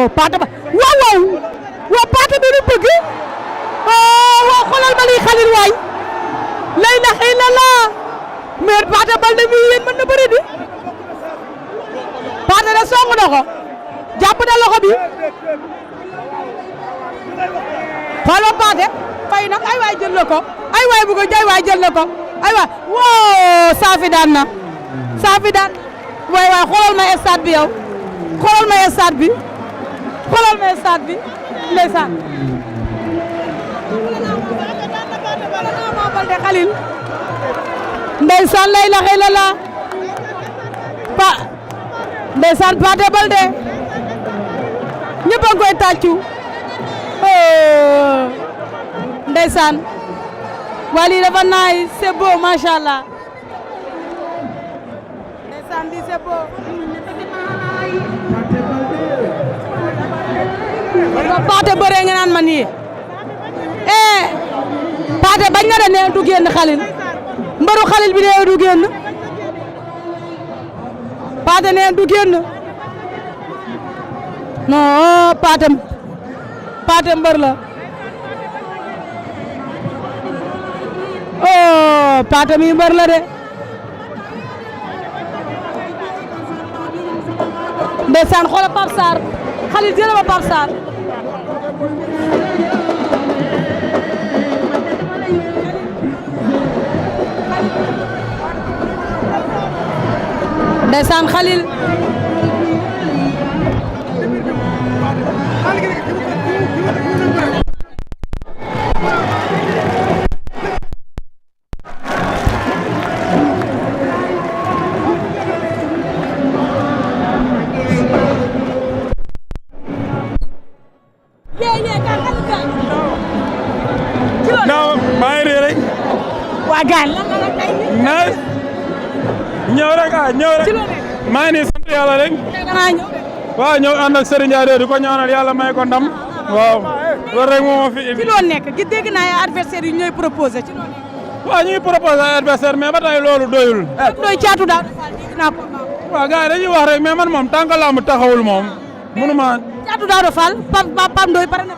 Pathé ba waaw Pathé bi ñu bëgg waaw xoolal ma lii Khalil waay lay na xëy na la mais Pathé Baldé mi yéen mën na bëri di Pathé da song na ko jàpp na loxo bi xoolal Pathé fay nag ay waay jël na ko ay waay bu ko jay waay jël na ko ay waay woo Safi daan na waay xoolal ma stade bi yow xoolal ma stade bi ndeysaan Ama Baldé Khalil ndeysaan lay la xëy la ndeysaan Pathé Baldé ñëpp a ngi koy tàccu ndeysaan waa lii dafa naay c'est beau macha allah ndeysaan lii c'est beau Pathé bëree nga naan ma nii Pathé bañ nga ne du génn Khalil mbaru Khalil bi ne du génn Pathé ne du génn non Pathé mbër la oh Pathé mi mbër la de ndeysaan xoolal Pape Sarr Khalil jël ma Pape Sarr ndeysaan Khalil maa ngi nii sant yàlla rek waaw ñëw ànd ak Serigne Ndiaye di ko ñaanal yàlla may ko ndam waaw loolu rek moo ma fi ci loolu nekk gi dégg naa ay adversaire yi ñooy proposé ci loolu waaw ñuy proposé ay adversaire mais ba tey loolu doyul doy caatu daal dégg naa ko waaw gars yi dañuy wax rek mais man moom tant que lamb taxawul moom mënuma caatu Daouda Fall Pam Ndoye pare na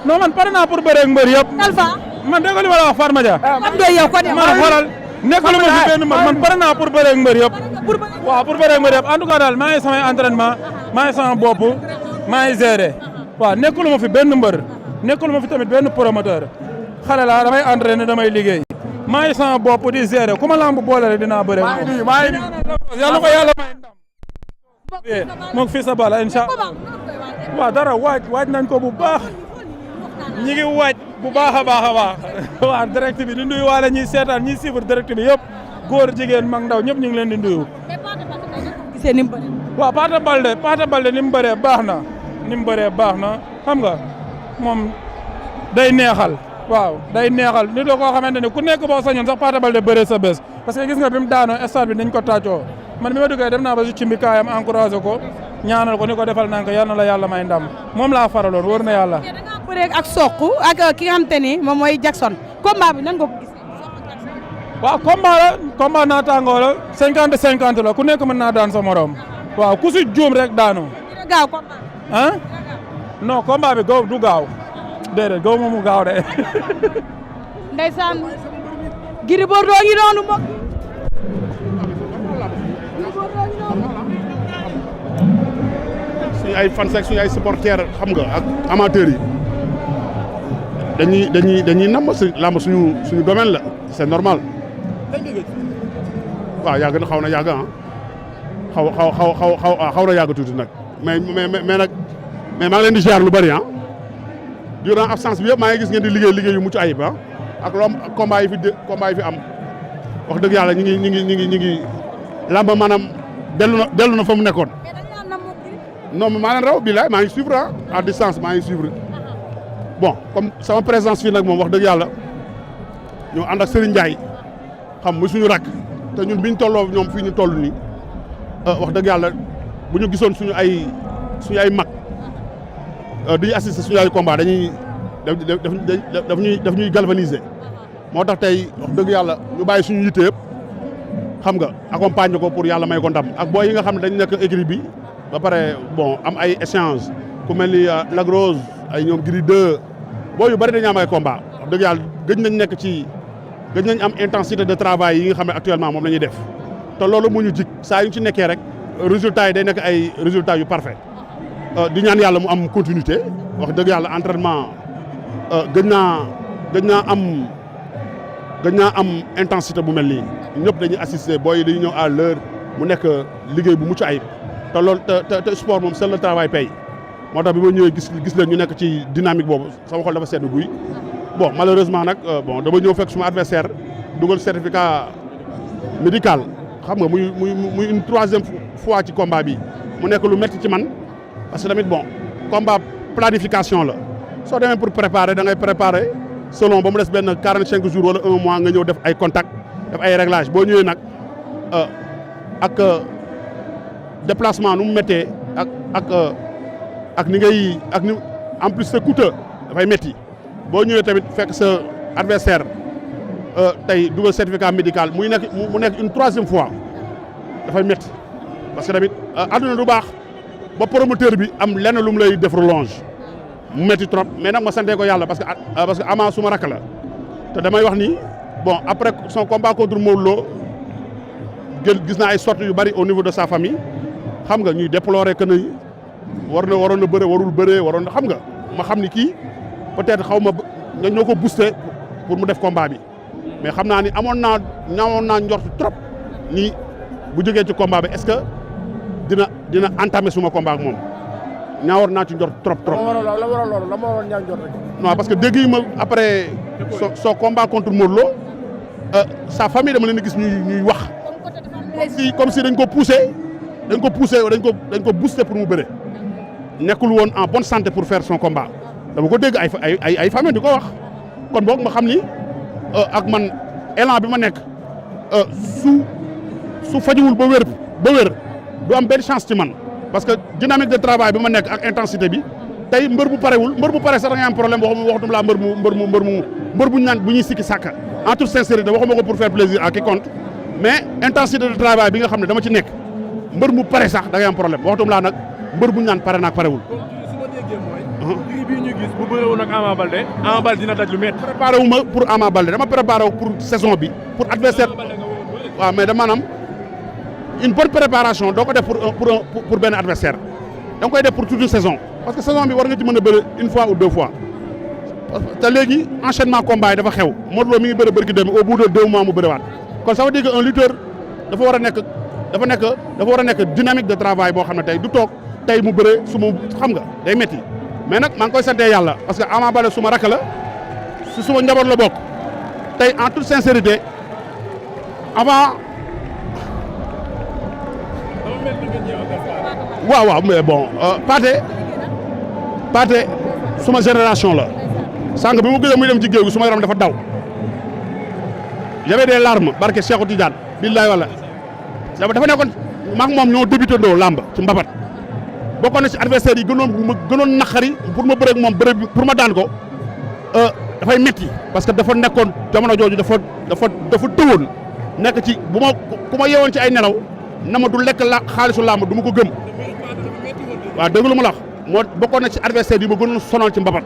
non man pare naa pour bëre ak mbër yëpp Alpha man dégg li ma la wax Farma Dia Pam Ndoye yow ko dem man xoolal nekkul ma fi benn man pare naa pour bëre ak mbër yëpp waaw pour bëre ak mbër yëpp en tout cas daal maa ngi samay entraînement maa ngi sama bopp maa ngi gérer waaw nekkul ma fi benn mbër nekkul ma fi tamit benn promoteur xale laa damay entraîner damay liggéey maa ngi sama bopp di gérer ku ma lamb boole rek dinaa bëre yàlla ko yàlla may ndam moog fii sa bala incha allah waaw dara waaj nañ ko bu baax ñi ngi waaj bu baax a baax waaw direct bi di nuyu waale ñiy seetaan ñiy suivre direct bi yëpp góor jigéen mag ndaw ñëpp ñu ngi leen di nuyu. waaw Pathé Baldé ni mu bëree baax na xam nga moom day neexal waaw day neexal nit la koo xamante ne ku nekk boo sañoon sax Pathé Baldé bëree sa bés parce que gis nga bi mu daanoo stade bi dañ ko tàccoo man bi ma duggee dem naa ba si ci mbikaayam encouragé ko ñaanal ko ni ko defal nank yal na la yàlla may ndam moom laa faraloon wóor na yàlla. bëreeg ak Sokh ak ki nga xamante ni moom mooy Jackson combat bi nan nga ko gis. waaw combat naataangoo la 50-50 la ku nekk mën naa daan sa morom waaw ku si juum rek daanu. dina gaaw combat bi. ah non combat bi du gaaw déedéet gaw moomu gaaw de. ndeysaan Gris Bordeaux ngi noonu mbokk. suñu ay fans ak suñu ay supporters xam nga ak amateurs yi dañuy namm lamb suñu domaine la c'est normal. waaw yàgg na xaw na yàgg xaw na yàgg tuuti nag mais nag mais maa ngi leen di ziar lu bari durant absence bi yëpp maa ngi gis ngeen di liggéey yu mucc ayib ak loo combat yi fi am wax dëgg yàlla ñi ngi lamb maanaam dellu na fa mu nekkoon. non maa leen raw bilaay maa ngi suivre à distance maa ngi suivre bon comme sama présence fii nag moom wax dëgg yàlla ñoo ànd ak Serigne Ndiaye xam muy suñu rakk te ñun biñ tolloo ñoom fii ñu toll nii wax dëgg yàlla bu ñu gisoon suñu ay mag di ñu assister suñu ay combat dañuy daf ñuy galvaniser moo tax tey wax dëgg yàlla ñu bàyyi suñu yitte yëpp xam nga accompagner ko pour yàlla may ko ndam ak booy yi nga xam ne dañ nekk écurie bi ba pare bon am ay échange ku mel ni Lac Rose ay ñoom Gris 2 boo yu bëri dañu am ay combat wax dëgg yàlla gëj nañ am intensité de travail yi nga xam ne actuellement moom la ñuy def te loolu mu ñu jik saa yu ñu ci nekkee rek résultats yi day nekk ay résultats yu parfait di ñaan yàlla mu am continuité wax dëgg yàlla entraînement gëj naa am intensité bu mel nii ñëpp dañuy assister booy yi dañuy ñëw à l'heure mu nekk liggéey bu mucc ayib te loolu te sport moom seul le travail paye moo tax bi ma ñëwee gis leen ñu nekk ci dynamique boobu sama xol dafa sedd guy bon malheureusement nag dama ñëw fekk suma adversaire dugal certificat médical xam nga muy une troisième fois ci combat bi mu nekk lu métti ci man parce que tamit bon combat planification la soo demee pour préparer da ngay préparer selon ba mu des benn 45 jours wala 1 mois nga ñëw def ay contact def ay réglage boo ñëwee nag ak déplacement nu mu méttee ak ni en plus c'est coûteux dafay métti boo ñëwee tamit fekk sa adversaire tey dugal certificat médical mu nekk une troisième fois dafay métti parce que tamit àdduna du baax ba promoteur bi am lenn lu mu lay def relonge mu métti trop mais nag ma sante ko yàlla parce que Ama suma rakk la te damay wax ni bon après son combat contre Modou Lo gis naa ay sorties yu bari au niveau de sa famille xam nga ñuy déplorer que ne waroon na bëre warul bëre waroon na xam nga ma xam ni kii peut-être xaw ma ñoo ko booster pour mu def combat bi mais xam naa ni amoon naa njort trop ni bu jógee ci combat bi est-ce que dina entamer suma combat ak moom ñaawoon naa ci njort trop. la waroon ñaaw njort rek. non parce que dégg yi ma après son combat contre Modou Lo sa famille dama leen di gis ñuy wax. comme si dañ ko poussé dañ ko booster pour mu bëre nekkul woon en bonne santé pour faire son combat dama ko dégg ay famille di ko wax kon boog ma xam ni ak man élan bi ma nekk su fajuwul ba wér du am benn chance ci man parce que dynamique de travail bi ma nekk ak intensité bi tey mbër bu pare sax da ngay am problème waxatum laa mbër bu ñaan bu ñuy sikki sàkka en toute sincérité waxuma ko pour faire plaisir à quiconque mais intensité de travail bi nga xam ne dama ci nekk mbër mu pare sax da ngay am problème waxatum laa nag mbër bu ñaan pare naag parewul. su ma déggee mooy. lii bii ñu gis bu bëreewoon ak Ama Baldé dina daj lu métti. préparé wu ma pour Ama Baldé dama préparé wu pour saison bi pour adversaire waaw mais dama maanaam une bonne préparation doo ko def pour benn adversaire da nga koy def pour toute une saison parce que saison bi war nga ci mën a bëre une fois ou 2 fois te léegi enchaînement combat yi dafa xew Modou Lo mi ngi bëri ki dem au bout de 2 mois mu bëriwaat kon ça veut dire que un lutteur dafa war a nekk dynamique de travail boo xam ne tey du toog tey mu bëre su ma xam nga day métti mais nag maa ngi koy sante yàlla parce que Ama Baldé suma rakk la si suma njaboot la bokk tey en toute sincérité avant waaw mais bon Pathé suma génération la sànq bi mu gisee muy dem ci géew gi suma yaram dafa daw j'avais des larmes barke Cheikhou Tidiane billahi wala dafa nekkoon maak moom ñoo débuté ndoo làmb ci mbapat bokkoon na ci adversaire yi gënoon naqari pour ma bëre ak moom bëre pour ma daan ko dafay metti parce que dafa nekkoon jamono jooju dafa tëwoon nekk ci ku ma yeewoon ci ay nelaw na ma du lekk xaalisu làmb du ma ko gëm waaw dëgg lu ma la wax moo bokkoon na ci adversaire yi ma gënoon sonal ci mbapat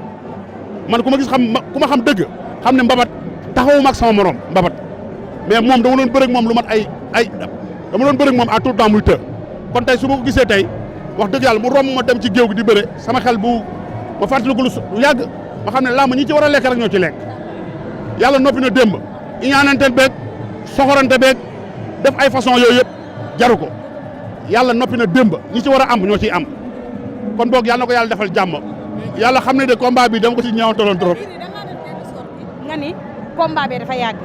man ku ma gis ku ma xam dëgg xam ne mbapat taxawuma ak sama morom mbapat mais moom dama doon bëre ak moom lu mat dama doon bëre ak moom à tout temps muy të kon tey su ma ko gisee tey wax dëgg yàlla mu romb ma dem ci géew gi di bëre sama xel ma fàttaliku lu yàgg ma xam ne làmb ñi ci war a lekk rek ñoo ci lekk yàlla noppi na démb iñaanante beeg soxorante beeg def ay façon yooyu yëpp jaru ko yàlla noppi na démb ñi ci war a am ñoo ciy am kon boog yàlla na ko yàlla defal jàmm yàlla xam ne de combat bi dama ko ci ñeewantaloon trop. nga ni combat bi dafa yàgg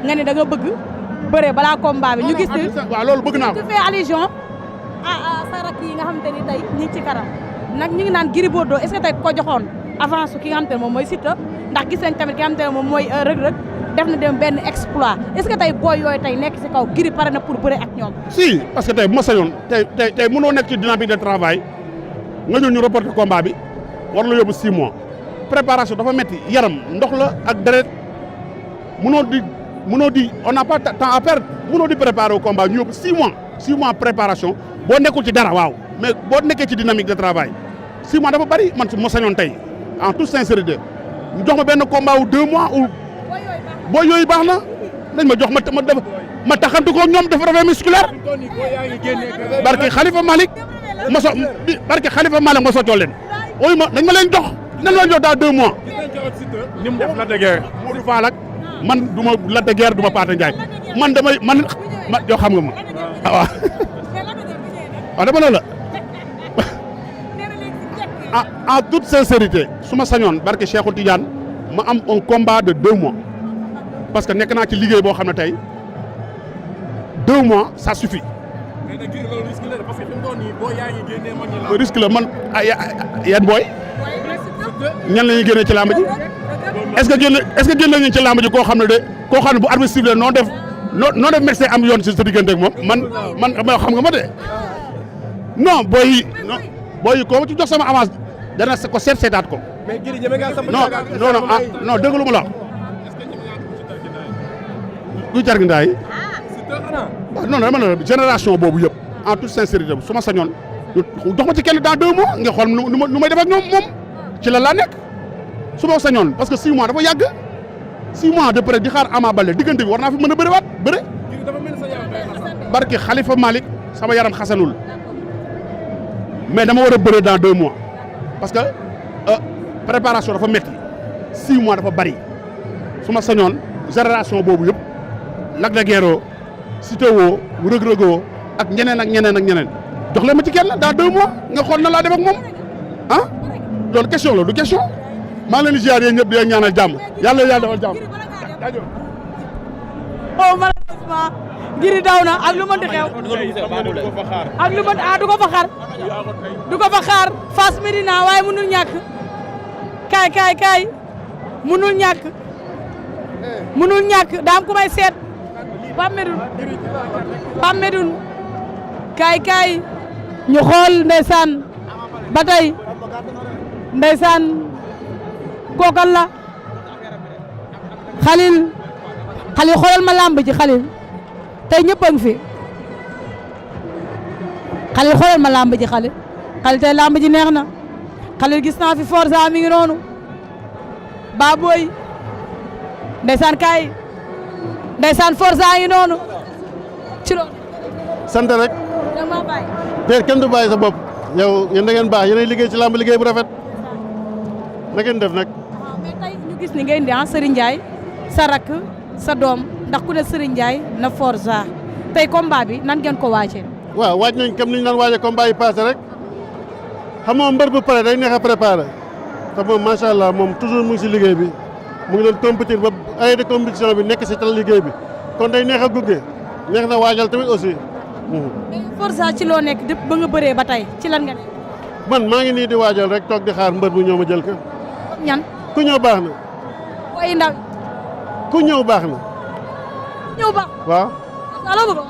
nga ni da nga bëgg bëre balaa combat bi ñu gis ni waaw loolu bëgg naa ko. tu fais allusion à sa rakk yi nga xamante ni tey ñi ci kanam nag ñu ngi naan Gris Bordeaux est-ce que tey ko joxoon avance ki nga xamante ne moom mooy Siteu ndax gis nañ tamit ki nga xamante ne moom mooy Reug Reug def na dem benn exploit est-ce que tey booy yooyu tey nekk si kaw Gris pare na pour bëre ak ñoom. si parce que tey bu ma sañoon tey mënoo nekk ci dynamique de travail nga ñëw ñu reporter combat bi war la yóbbu 6 mois préparation dafa metti yaram ndox la ak deret mënoo di on n'a pas temps à perdre mënoo di préparer au combat ñu yóbbu 6 mois préparation boo nekkul ci dara waaw mais boo nekkee ci dynamique de travail 6 mois dafa bari man ma sañoon tey en toute sincérité ñu jox ma benn combat wu 2 mois ou booy yooyu baax na dañ ma jox ma taxantu ko ñoom dafa rafet musculaire barke Khalifa Malick ma soccoo leen ooyu ma dañ ma leen jox dans 2 mois. ni mu def la dëgër. Modou Fall ak man du ma Lac de Guiers du ma Pathé Ndiaye man yoo xam nga ma waaw waaw dama ne la en toute sincérité su ma sañoon barke Cheikhou Tidiane ma am un combat de 2 mois parce que nekk naa ci liggéey boo xam ne tey 2 mois ça suffit. mais nag loolu risque la parce que fi mu toll nii boo yaa ngi génnee mag ñi la. risque la man yan booy ñan la ñuy génnee ci làmb ji est-ce que génne nañu ci làmb ji koo xam ne bu arbitre sifflé noo def médecin am yoon ci sa diggante ak moom man xam nga ma de non booy yi koo ci jox sama avance dana ko seetaat ko. mais Gris ñeme nga sam non déglu ma la kuy jargi ndaay non dama ne la génération boobu yëpp en toute sincérité su ma sañoon jox ma ci kenn dans 2 mois nga xool nu may def ak ñoom moom ci la laa nekk su ma sañoon parce que 6 mois dafa yàgg 6 mois de près di xaar Ama Baldé diggante bi war naa fi mën a bëre barke Khalifa Malick sama yaram xasanul mais dama war a bëre dans 2 mois parce que préparation dafa métti 6 mois dafa bari su ma sañoon génération boobu yëpp Lac de Guiers Siteu Reug Reug ak ñeneen jox leen ma ci kenn dans 2 mois nga xool na laa def ak moom ah loolu question la du question maa ngi leen di ziar yéen ñëpp di leen ñaanal jàmm yàlla defal jàmm. oh malheureusement Gris daw na ak lu mën di xew ak lu mën du ko fa xaar Fass Médina waaye mënul ñàkk kaay mënul ñàkk daam ku may seet Pape Medoune kaay ñu xool ndeysaan ba tey ndeysaan kookal la Khalil xoolal ma lamb ji Khalil tey ñëpp a ngi fi Khalil xoolal ma lamb ji Khalil tey lamb ji neex na Khalil gis naa fi Forza mi ngi noonu Baboy ndeysaan kaay ndeysaan Forza ngi noonu ci loolu sant rek dama bàyyi déet kenn du bàyyi sa bopp yow yéen da ngeen baax yéenay liggéey ci lamb liggéey bu rafet na ngeen def nag mais tey ñu gis ni ngay indi Serigne Ndiaye sa rakk sa doom ndax ku ne Serigne Ndiaye na Forza tey combat bi nan ngeen ko waajee. waaw waaj nañ comme ni ñu daan waajee combat yi passé rek xam nga mbër bu pare day neex a préparé te moom macha allah moom toujours mu ngi si liggéey bi mu ngi doon compétir ba ay de compétition bi nekk si tal liggéey bi kon day neex a gunge neex na waajal tamit aussi. mais Forza ci loo nekk depuis ba nga bëree ba tey ci lan nga nekk. man maa ngi nii di waajal rek toog di xaar mbër bu ñëw ma jël ko. ñan ku ñëw baax na. way ndaw. ku ñëw baax na. ñëw baax. waaw. allo bëgg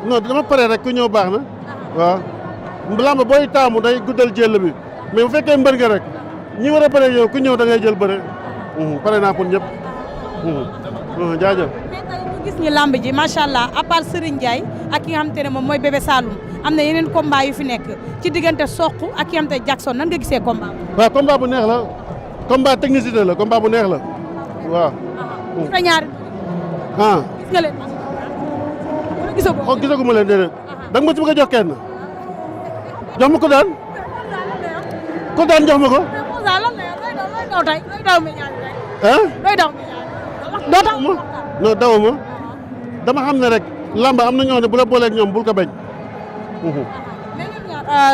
non dama pare rek ku ñëw baax na. waaw. lamb booy taamu day guddal jël bi mais bu fekkee mbër nga rek ñi war a bëre yow ku ñëw da ngay jël bëre. pare naa pour ñëpp. jaajëf. mais tey ñu gis ni lamb ji macha allah à part Serigne Ndiaye ak ki nga xamante ne moom mooy Bébé Saloum am na yeneen combat yu fi nekk ci diggante Sokh ak ki nga xamante ne Jackson nan nga gisee combat waaw combat bu neex la combat technicité la combat bu neex la waaw. gis nga ñaari. gis nga leen. wala gisoo ko. gisaguma leen déedéet. da nga ma ci bëgg a jox kenn. jox ma ko daan. ko daan jox ma ko. doo tey looy daw mi ñaari tey. looy daw doo taw ma non dawuma dama xam ne rek lamba am na ñoo ne bu la booleeg ñoom bul ko bañ.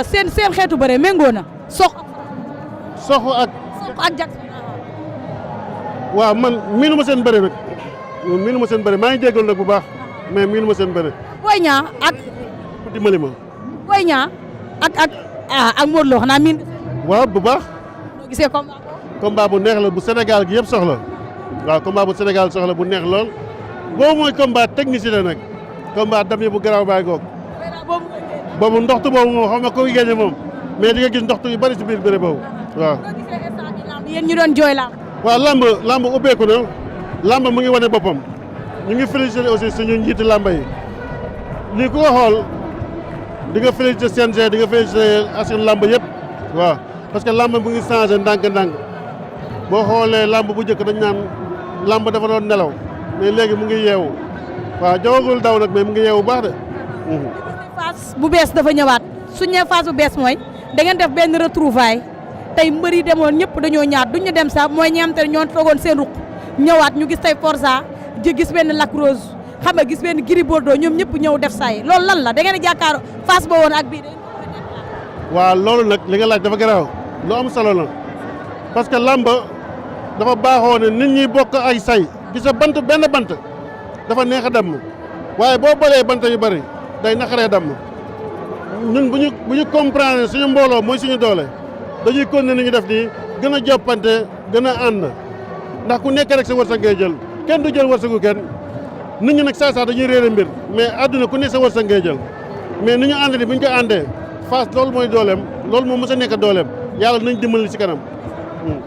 seen xeetu bëre méngoo na Sokh ak Jackson. waaw man miinu ma seen bëre nag miinu ma seen bëre maa ngi jégalu nag bu baax mais miinu ma seen bëre. Boy Niang ak. dimbali ma. Boy Niang ak Modou Lo xanaa miin. waaw bu baax. noo gisee combat boobu. combat bu neex la bu Sénégal gi yëpp soxla waaw combat bu Sénégal soxla bu neex lool boobu mooy combat technicité nag combat dam yi bu garaaw baay goog boobu ndoxtu boobu moom xam nga ko génne moom mais di nga gis ndoxtu yu bari si biir bëre boobu waaw. yéen ñu doon jooy lamb. waaw lamb ubbeeku na lamb mu ngi wane boppam ñu ngi félicité aussi suñu njiiti lamba yi lii ku ko xool di nga félicité CNG di nga félicité askan lamb yëpp waaw parce que lamb bu ngi changé ndànk-ndànk boo xoolee lamb bu njëkk dañ naan lamb dafa doon nelaw mais léegi mu ngi yeewu waaw jawagul daw nag mais mu ngi yeewu baax de. phase bu bees dafa ñëwaat suñu nee phase bu bees mooy da ngeen def benn retrouvaille tey mbër yi demoon ñëpp dañoo ñaar duñu dem sax mooy ñi am te ñoo toogoon seen ruq ñëwaat ñu gis tey Forza gis benn Lac Rose xam nga gis benn Gris Bordeaux ñoom ñëpp ñëw def saa yi loolu lan la da ngeen di jàkkaaroo phase ba woon ak bii. waaw loolu nag li nga laaj dafa garaaw lu am solo la parce que làmb dafa baaxoo ne nit ñi bokk ay say gis nga bant benn bant dafa neex a damm waaye boo boolee bant yu bëri day naqaree damm ñun bu ñu comprendre suñu mbooloo mooy suñu doole dañuy continuer ni ñu def nii gën a joppante gën a ànd ndax ku nekk rek sa wërsëg ngay jël kenn du jël wërsëgu kenn nit ñi nag saa dañuy réere mbir mais àdduna ku nekk sa wërsëg ngay jël mais ni ñu ànd ni bu ñu ko àndee Fass loolu mooy dooleem loolu moo mës a nekk dooleem yàlla nañ dimbali ci kanam.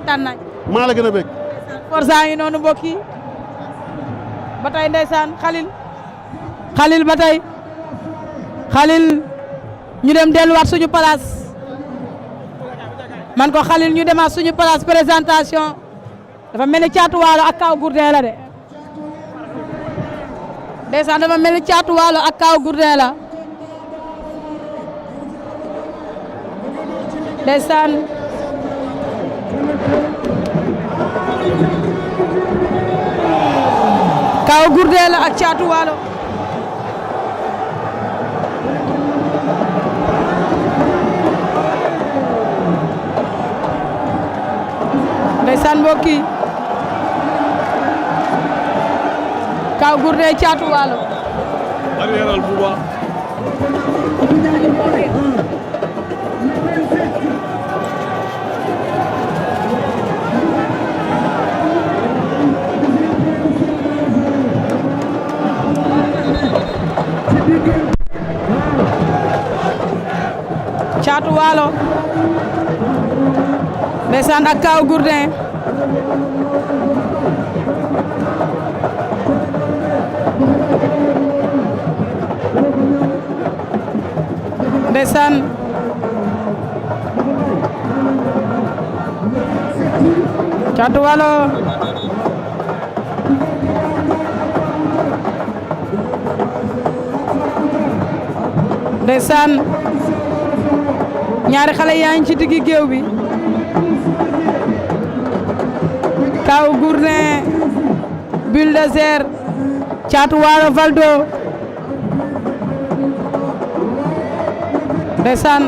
tànnaay maa la gën a bëgg. Forza ngi noonu mbokk yi ba tey ndeysaan Khalil ba tey Khalil ñu dem delluwaat suñu place man ko Khalil ñu demaat suñu place présentation dafa mel ni Caatu Waalo ak Kaw Gourdin la de ndeysaan dafa mel ni Caatu Waalo ak Kaw Gourdin la ndeysaan Kaw Gourdin la ak Caatu Waalo ndeysaan mbokk yi Kaw Gourdin Caatu Waalo arrièreal bu baax Caatu Waalo ndeysaan ak Kaw Gourdin ndeysaan Caatu Waalo ndeysaan ñaari xale yaa ngi ci diggi géew bi Kaw Gourdin Bulldozer Caatu Waalo Valdo ndeysaan